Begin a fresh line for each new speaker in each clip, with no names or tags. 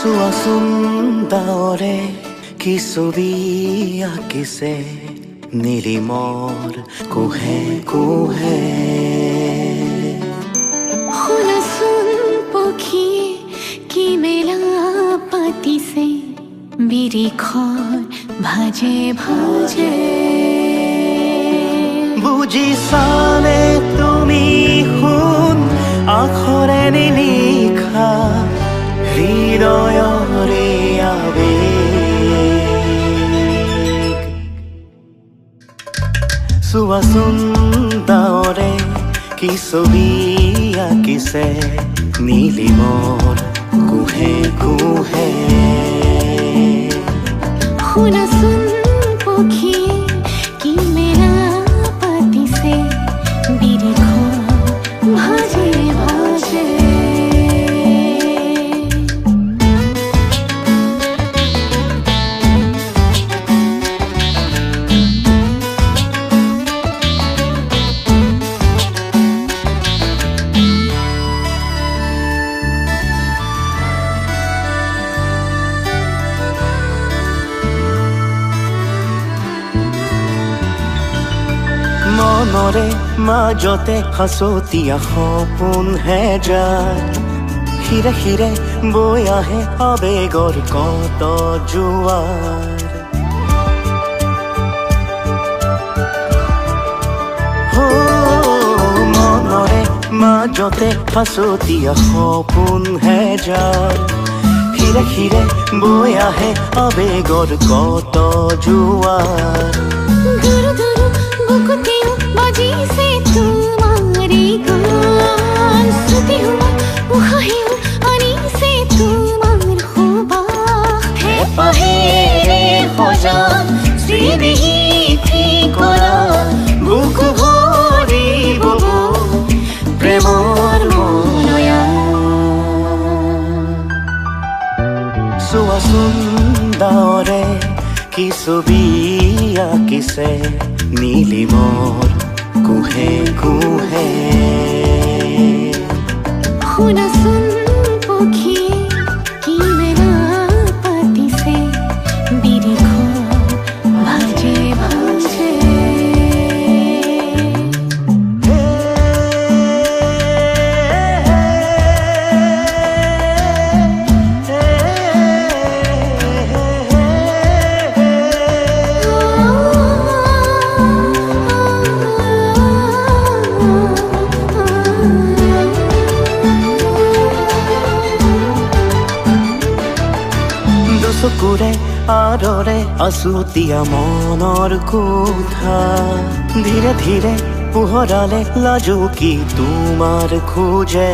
চোৱাচোন ডাৱৰে কি ছবি আঁকিছে নীলিমৰ কোহে কোহে।
শুনাচোন পক্ষী কি মেলা পাতিছে বিৰিখৰ ভাজে ভাজে।
বুজিছানে তুমি শুন আখৰে নিলিখা হৃদয়ৰে আবেগ। চোৱাচোন ডাৱৰে কি ছবি আঁকিছে নীলিমৰ কোহে কোহে।
শুনাচোন পক্ষী কি মেলা পাতিছে বিৰিখৰ ভাজে ভাজে।
মনৰে মাজতে সাঁচতীয়া সপোন হেজাৰ হিৰে হিৰে বৈ আহে আবেগৰ কত জোৱাৰ। মনৰে মাজতে সাঁচতীয়া সপোন হেজাৰ হিৰে হিৰে বৈ আহে আবেগৰ কত জোৱাৰ।
বুকুতেও বাজিছে তোমাৰে গান শ্ৰুতি হোৱা উশাহেও আনিছে তোমাৰ সুবাস। হেঁপাহেৰে সজা স্মৃতি কৰা বুকু ভৰিব প্ৰেমৰ মনয়ান।
চোৱাচোন ডাৱৰে কি ছবি আঁকিছে নীলিমৰ কোহে কোহে।
শুনাচোন পক্ষী কি মেলা পাতিছে বিৰিখৰ ভাজে ভাজে।
চকুৰে আদৰে আছুতীয়া মনৰ কোঠা ধীৰে ধীৰে পোহৰালে লাজুকী তোমাৰ খোজে।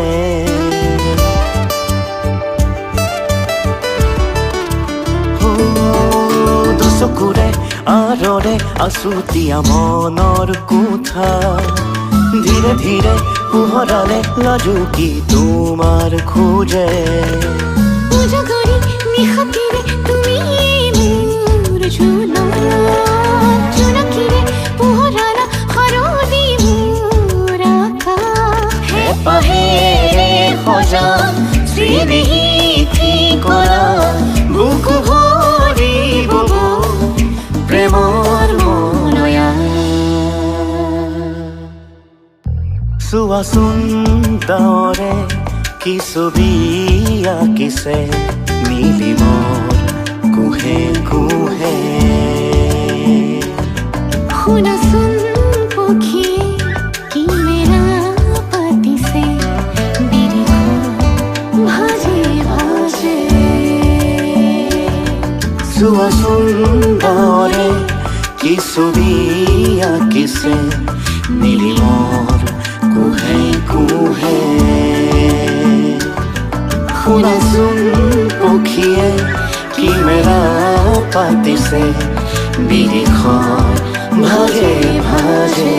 চকুৰে আদৰে আছুতীয়া মনৰ কোঠা ধীৰে ধীৰে পোহৰালে লাজুকী তোমাৰ খোজে।
উজাগৰি নিশাতিৰে তুমি মোৰ জোনাকিৰে পোহৰালা হাৰলি মোৰ আকাশ। হেঁপাহেৰে সজা স্মৃতি কৰা বুকু ভৰিব প্ৰেমৰ মনয়ান।
চোৱাচোন ডাৱৰে কি ছবি আঁকিছে নীলিমৰ কোহে কোহে।
শুনাচোন পক্ষী কি মেলা পাতিছে বিৰিখৰ ভাজে ভাজে।
চোৱাচোন ডাৱৰে কি ছবি আঁকিছে নীলিমৰ কোহে কোহে। শুনাচোন পক্ষীয়ে কি মেলা পাতিছে বিৰিখৰ ভাজে ভাজে।